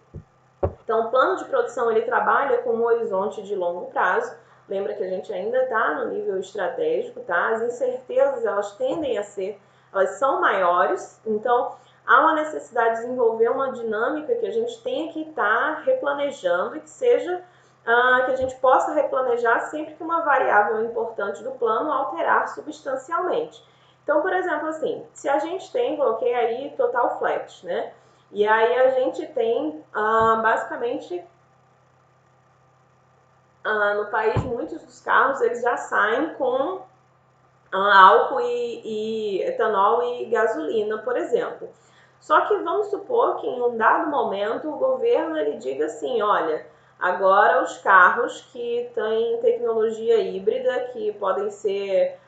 Então, o plano de produção ele trabalha com um horizonte de longo prazo. Lembra que a gente ainda está no nível estratégico, tá? As incertezas elas tendem a ser, elas são maiores. Então, há uma necessidade de desenvolver uma dinâmica que a gente tenha que estar replanejando e que seja que a gente possa replanejar sempre que uma variável importante do plano alterar substancialmente. Então, por exemplo, assim, se a gente tem, coloquei aí total flat, né? E aí a gente tem, basicamente, no país, muitos dos carros eles já saem com álcool e etanol e gasolina, por exemplo. Só que vamos supor que em um dado momento o governo ele diga assim, olha, agora os carros que têm tecnologia híbrida, que podem ser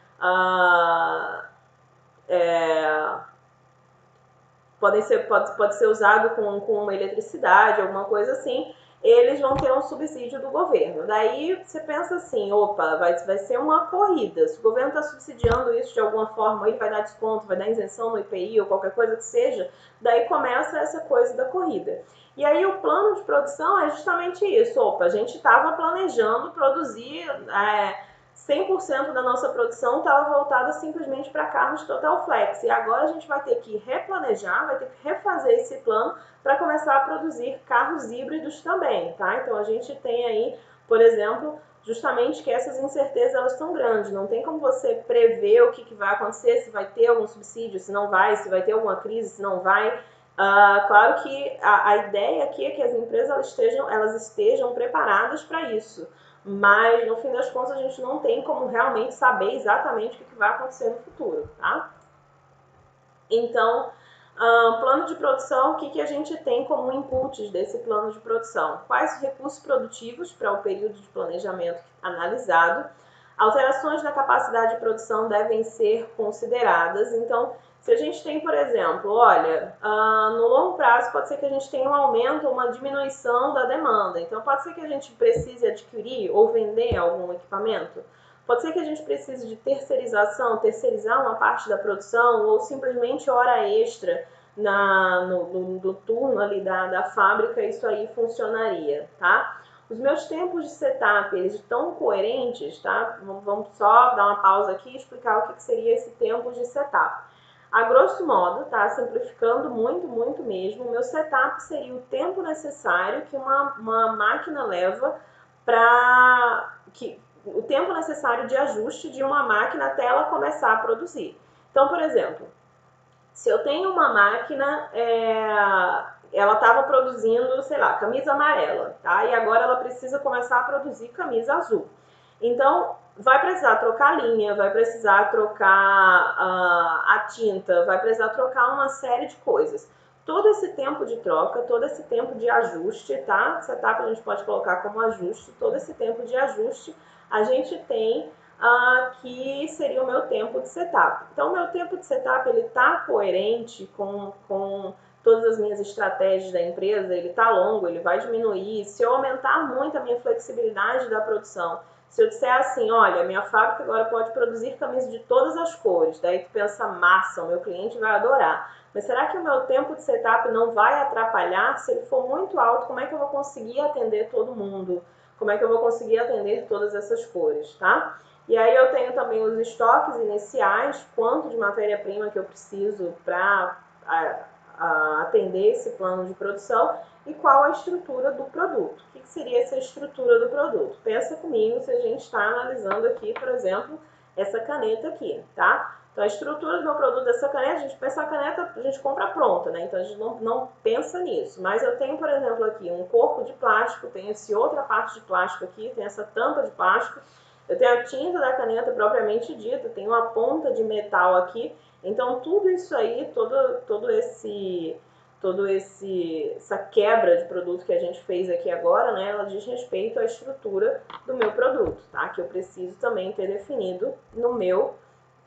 pode ser usado com uma eletricidade, alguma coisa assim, eles vão ter um subsídio do governo. Daí você pensa assim, opa, vai ser uma corrida. Se o governo está subsidiando isso de alguma forma, ele vai dar desconto, vai dar isenção no IPI ou qualquer coisa que seja, daí começa essa coisa da corrida. E aí o plano de produção é justamente isso. Opa, a gente estava planejando produzir 100% da nossa produção estava voltada simplesmente para carros Total Flex. E agora a gente vai ter que replanejar, vai ter que refazer esse plano para começar a produzir carros híbridos também, tá? Então a gente tem aí, por exemplo, justamente que essas incertezas elas são grandes, não tem como você prever o que vai acontecer, se vai ter algum subsídio, se não vai, se vai ter alguma crise, se não vai. Claro que a ideia aqui é que as empresas elas estejam preparadas para isso, mas no fim das contas a gente não tem como realmente saber exatamente o que vai acontecer no futuro, tá? Então, plano de produção, o que a gente tem como inputs desse plano de produção? Quais os recursos produtivos para o período de planejamento analisado? Alterações na capacidade de produção devem ser consideradas. Então, se a gente tem, por exemplo, olha, no longo prazo pode ser que a gente tenha um aumento ou uma diminuição da demanda. Então, pode ser que a gente precise adquirir ou vender algum equipamento. Pode ser que a gente precise de terceirizar uma parte da produção ou simplesmente hora extra no turno ali da fábrica, isso aí funcionaria, tá? Os meus tempos de setup, eles estão coerentes, tá? Vamos só dar uma pausa aqui e explicar o que seria esse tempo de setup. A grosso modo, tá? Simplificando muito, muito mesmo, o meu setup seria o tempo necessário que uma máquina leva para o tempo necessário de ajuste de uma máquina até ela começar a produzir. Então, por exemplo, se eu tenho uma máquina, ela estava produzindo, sei lá, camisa amarela, tá? E agora ela precisa começar a produzir camisa azul. Então, vai precisar trocar linha, vai precisar trocar a tinta, vai precisar trocar uma série de coisas. Todo esse tempo de troca, todo esse tempo de ajuste, tá? Setup a gente pode colocar como ajuste, todo esse tempo de ajuste a gente tem que seria o meu tempo de setup. Então, o meu tempo de setup ele está coerente com todas as minhas estratégias da empresa, ele está longo, ele vai diminuir. Se eu aumentar muito a minha flexibilidade da produção, se eu disser assim, olha, minha fábrica agora pode produzir camisas de todas as cores, daí tu pensa, massa, o meu cliente vai adorar. Mas será que o meu tempo de setup não vai atrapalhar? Se ele for muito alto, como é que eu vou conseguir atender todo mundo? Como é que eu vou conseguir atender todas essas cores, tá? E aí eu tenho também os estoques iniciais, quanto de matéria-prima que eu preciso para atender esse plano de produção e qual a estrutura do produto. O que seria essa estrutura do produto? Pensa comigo se a gente está analisando aqui, por exemplo, essa caneta aqui, tá? Então, a estrutura do meu produto dessa caneta, a gente pensa a caneta, a gente compra pronta, né? Então, a gente não pensa nisso. Mas eu tenho, por exemplo, aqui um corpo de plástico, tenho essa outra parte de plástico aqui, tem essa tampa de plástico, eu tenho a tinta da caneta propriamente dita, tenho uma ponta de metal aqui. Então, tudo isso aí, essa quebra de produto que a gente fez aqui agora, né, ela diz respeito à estrutura do meu produto, tá? Que eu preciso também ter definido no meu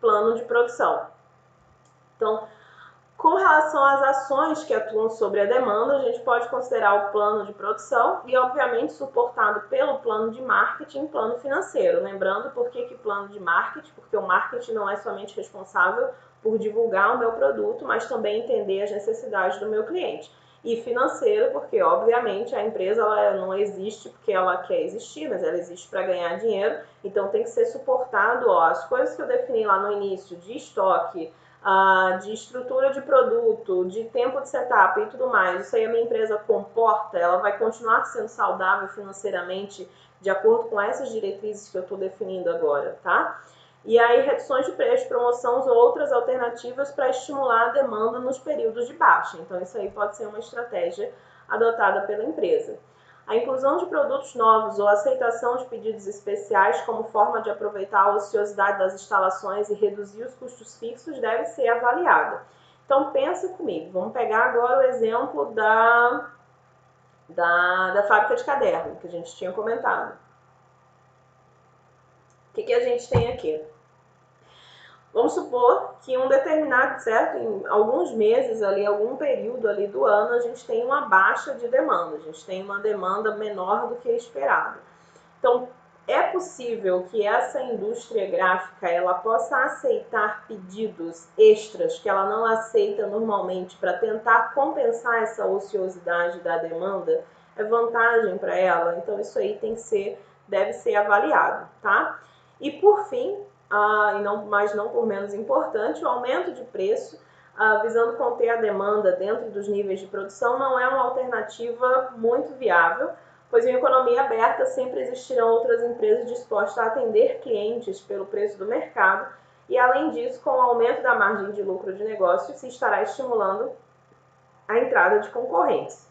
plano de produção. Então, com relação às ações que atuam sobre a demanda, a gente pode considerar o plano de produção e, obviamente, suportado pelo plano de marketing e plano financeiro. Lembrando por que plano de marketing? Porque o marketing não é somente responsável por divulgar o meu produto, mas também entender as necessidades do meu cliente. E financeiro, porque, obviamente, a empresa ela não existe porque ela quer existir, mas ela existe para ganhar dinheiro, então tem que ser suportado, as coisas que eu defini lá no início de estoque, de estrutura de produto, de tempo de setup e tudo mais, isso aí a minha empresa comporta, ela vai continuar sendo saudável financeiramente de acordo com essas diretrizes que eu estou definindo agora, tá? E aí reduções de preço, promoção ou outras alternativas para estimular a demanda nos períodos de baixa. Então isso aí pode ser uma estratégia adotada pela empresa. A inclusão de produtos novos ou aceitação de pedidos especiais como forma de aproveitar a ociosidade das instalações e reduzir os custos fixos deve ser avaliada. Então, pensa comigo. Vamos pegar agora o exemplo da fábrica de caderno, que a gente tinha comentado. O que a gente tem aqui? Vamos supor que um determinado, certo, em alguns meses ali, algum período ali do ano, a gente tem uma baixa de demanda, a gente tem uma demanda menor do que esperado. Então, é possível que essa indústria gráfica ela possa aceitar pedidos extras que ela não aceita normalmente para tentar compensar essa ociosidade da demanda? É vantagem para ela? Então, isso aí deve ser avaliado, tá? E por fim, mas não por menos importante, o aumento de preço, visando conter a demanda dentro dos níveis de produção, não é uma alternativa muito viável, pois em economia aberta sempre existirão outras empresas dispostas a atender clientes pelo preço do mercado e, além disso, com o aumento da margem de lucro de negócio, se estará estimulando a entrada de concorrentes.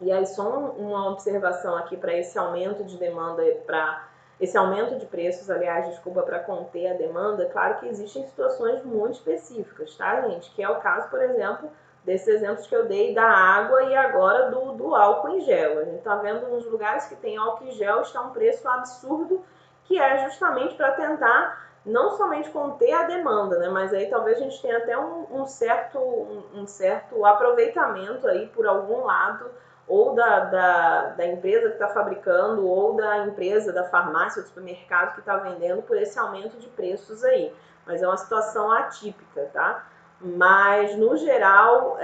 E aí só uma observação aqui para esse aumento de demanda, para esse aumento de preços, aliás, desculpa, para conter a demanda. Claro que existem situações muito específicas, tá, gente? Que é o caso, por exemplo, desses exemplos que eu dei da água e agora do álcool em gel. A gente está vendo nos lugares que tem álcool em gel está um preço absurdo, que é justamente para tentar não somente conter a demanda, né, mas aí talvez a gente tenha até um certo aproveitamento aí por algum lado, ou da empresa que está fabricando, ou da empresa, da farmácia, do supermercado que está vendendo por esse aumento de preços aí. Mas é uma situação atípica, tá? Mas, no geral,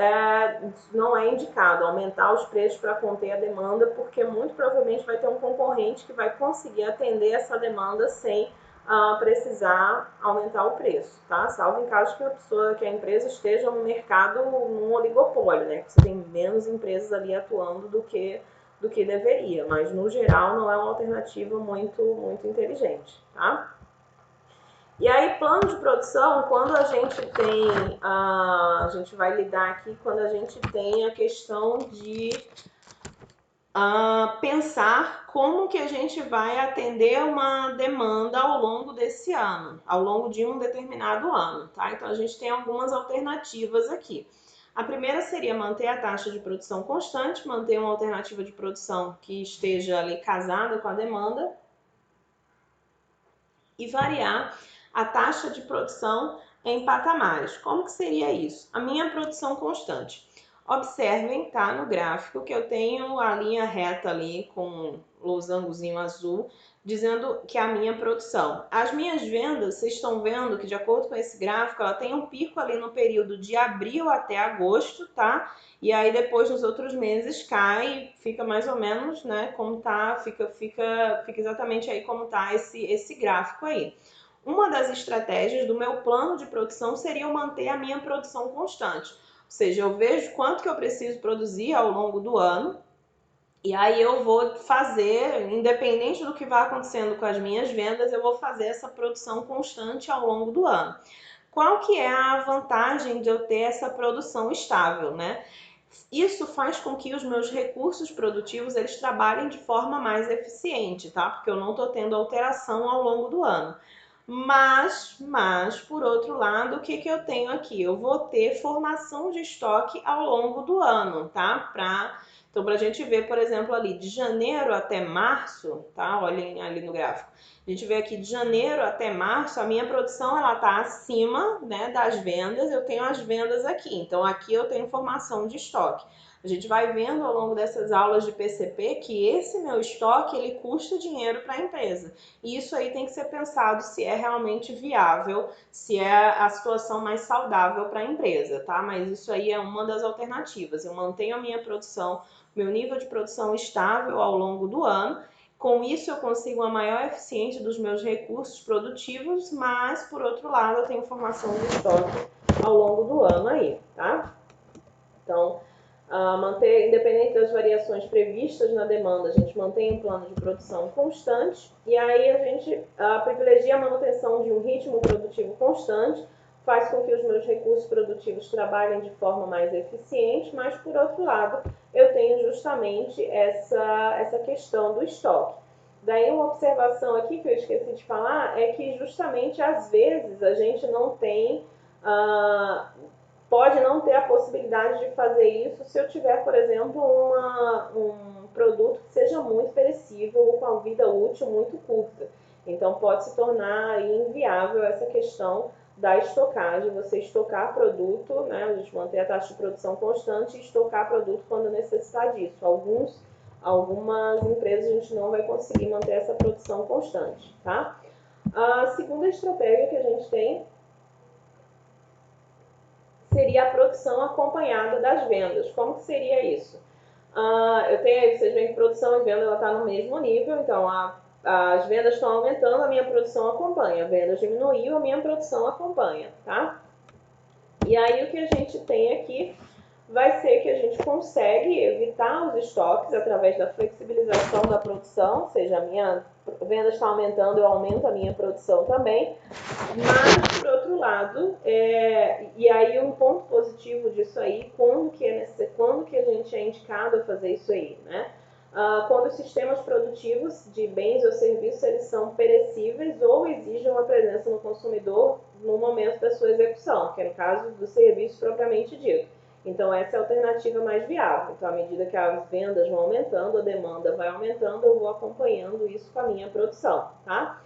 não é indicado aumentar os preços para conter a demanda, porque muito provavelmente vai ter um concorrente que vai conseguir atender essa demanda sem precisar aumentar o preço, tá? Salvo em caso que a empresa esteja no mercado num oligopólio, né? Que você tem menos empresas ali atuando do que deveria, mas no geral não é uma alternativa muito inteligente, tá? E aí, plano de produção, quando a gente tem, a gente vai lidar aqui quando a gente tem a questão de pensar como que a gente vai atender uma demanda ao longo desse ano, ao longo de um determinado ano, tá? Então, a gente tem algumas alternativas aqui. A primeira seria manter a taxa de produção constante, manter uma alternativa de produção que esteja ali casada com a demanda e variar a taxa de produção em patamares. Como que seria isso? A minha produção constante. Observem, tá, no gráfico que eu tenho a linha reta ali com losangozinho azul, dizendo que é a minha produção. As minhas vendas, vocês estão vendo que de acordo com esse gráfico, ela tem um pico ali no período de abril até agosto, tá? E aí depois nos outros meses cai, fica mais ou menos, né, como tá, fica exatamente aí como tá esse gráfico aí. Uma das estratégias do meu plano de produção seria eu manter a minha produção constante. Ou seja, eu vejo quanto que eu preciso produzir ao longo do ano e aí eu vou fazer, independente do que vai acontecendo com as minhas vendas, eu vou fazer essa produção constante ao longo do ano. Qual que é a vantagem de eu ter essa produção estável, né? Isso faz com que os meus recursos produtivos eles trabalhem de forma mais eficiente, tá? Porque eu não estou tendo alteração ao longo do ano. Mas, por outro lado, o que que eu tenho aqui? Eu vou ter formação de estoque ao longo do ano, tá? Então, para a gente ver, por exemplo, ali de janeiro até março, tá? Olhem ali no gráfico. A gente vê aqui de janeiro até março, a minha produção ela tá acima, né, das vendas. Eu tenho as vendas aqui. Então, aqui eu tenho formação de estoque. A gente vai vendo ao longo dessas aulas de PCP que esse meu estoque ele custa dinheiro para a empresa. E isso aí tem que ser pensado se é realmente viável, se é a situação mais saudável para a empresa, tá? Mas isso aí é uma das alternativas. Eu mantenho a minha produção, meu nível de produção estável ao longo do ano. Com isso, eu consigo uma maior eficiência dos meus recursos produtivos, mas, por outro lado, eu tenho formação de estoque ao longo do ano aí, tá? Então, manter, independente das variações previstas na demanda, a gente mantém um plano de produção constante e aí a gente privilegia a manutenção de um ritmo produtivo constante, faz com que os meus recursos produtivos trabalhem de forma mais eficiente, mas, por outro lado, eu tenho justamente essa questão do estoque. Daí uma observação aqui que eu esqueci de falar é que justamente às vezes a gente não tem... pode não ter a possibilidade de fazer isso se eu tiver, por exemplo, um produto que seja muito perecível ou com a vida útil muito curta. Então, pode se tornar inviável essa questão da estocagem, você estocar produto, né, a gente manter a taxa de produção constante e estocar produto quando necessitar disso. Algumas empresas a gente não vai conseguir manter essa produção constante, tá? A segunda estratégia que a gente tem seria a produção acompanhada das vendas. Como que seria isso? Eu tenho aí, vocês veem que produção e venda está no mesmo nível, então as vendas estão aumentando, a minha produção acompanha. A venda diminuiu, a minha produção acompanha, tá? E aí o que a gente tem aqui vai ser que a gente consegue evitar os estoques através da flexibilização da produção, ou seja, a minha venda está aumentando, eu aumento a minha produção também. Mas, por outro lado, e aí um ponto positivo disso aí, quando que a gente é indicado a fazer isso aí, né? Quando os sistemas produtivos de bens ou serviços eles são perecíveis ou exigem uma presença no consumidor no momento da sua execução, que é no caso do serviço propriamente dito. Então, essa é a alternativa mais viável. Então, à medida que as vendas vão aumentando, a demanda vai aumentando, eu vou acompanhando isso com a minha produção, tá?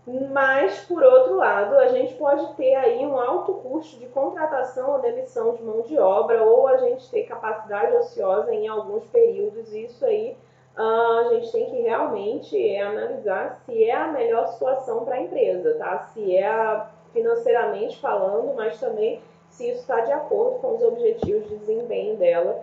Mas, por outro lado, a gente pode ter aí um alto custo de contratação ou demissão de mão de obra, ou a gente ter capacidade ociosa em alguns períodos. Isso aí a gente tem que realmente analisar se é a melhor situação para a empresa, tá? Se é financeiramente falando, mas também se isso está de acordo com os objetivos de desempenho dela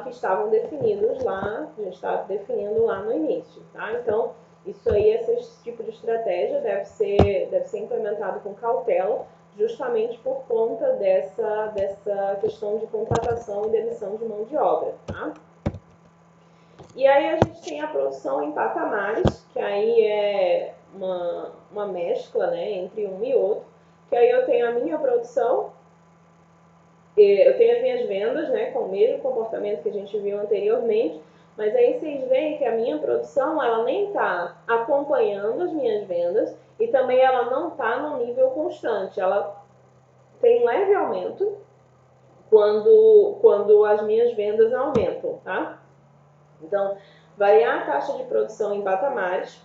que estavam definidos lá, a gente está definindo lá no início, tá? Então, isso aí, esse tipo de estratégia deve ser implementado com cautela, justamente por conta dessa questão de contratação e demissão de mão de obra, tá? E aí a gente tem a produção em patamares, que aí é uma mescla, né, entre um e outro, que aí eu tenho a minha produção, eu tenho as minhas vendas, né, com o mesmo comportamento que a gente viu anteriormente, mas aí vocês veem que a minha produção, ela nem está acompanhando as minhas vendas e também ela não está no nível constante. Ela tem um leve aumento quando as minhas vendas aumentam, tá? Então, variar a taxa de produção em patamares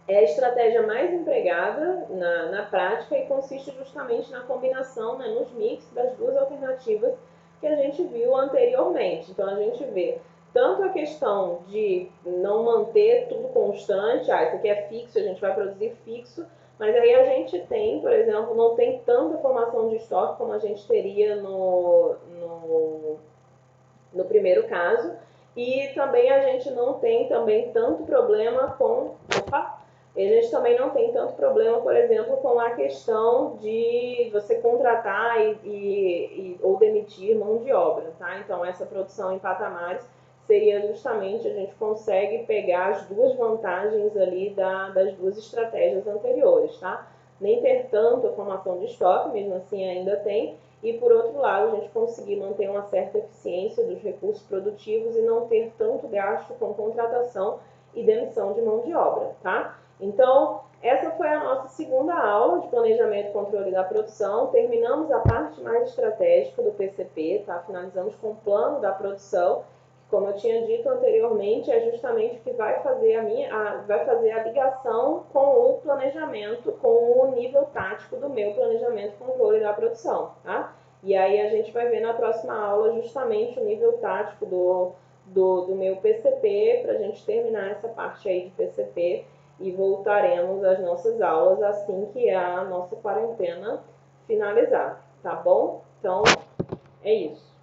é a estratégia mais empregada na prática e consiste justamente na combinação, né, nos mix das duas alternativas que a gente viu anteriormente. Então, a gente vê tanto a questão de não manter tudo constante, isso aqui é fixo, a gente vai produzir fixo, mas aí a gente tem, por exemplo, não tem tanta formação de estoque como a gente teria no primeiro caso, e também a gente não tem também tanto problema com... A gente também não tem tanto problema, por exemplo, com a questão de você contratar ou demitir mão de obra, tá? Então, essa produção em patamares seria justamente, a gente consegue pegar as duas vantagens ali das duas estratégias anteriores, tá? Nem ter tanto a formação de estoque, mesmo assim ainda tem, e por outro lado, a gente conseguir manter uma certa eficiência dos recursos produtivos e não ter tanto gasto com contratação e demissão de mão de obra, tá? Então, essa foi a nossa segunda aula de planejamento e controle da produção. Terminamos a parte mais estratégica do PCP, tá? Finalizamos com o plano da produção, que, como eu tinha dito anteriormente, é justamente o que vai fazer a ligação com o planejamento, com o nível tático do meu planejamento e controle da produção, tá? E aí a gente vai ver na próxima aula justamente o nível tático do meu PCP, para a gente terminar essa parte aí de PCP, e voltaremos às nossas aulas assim que a nossa quarentena finalizar, tá bom? Então, é isso.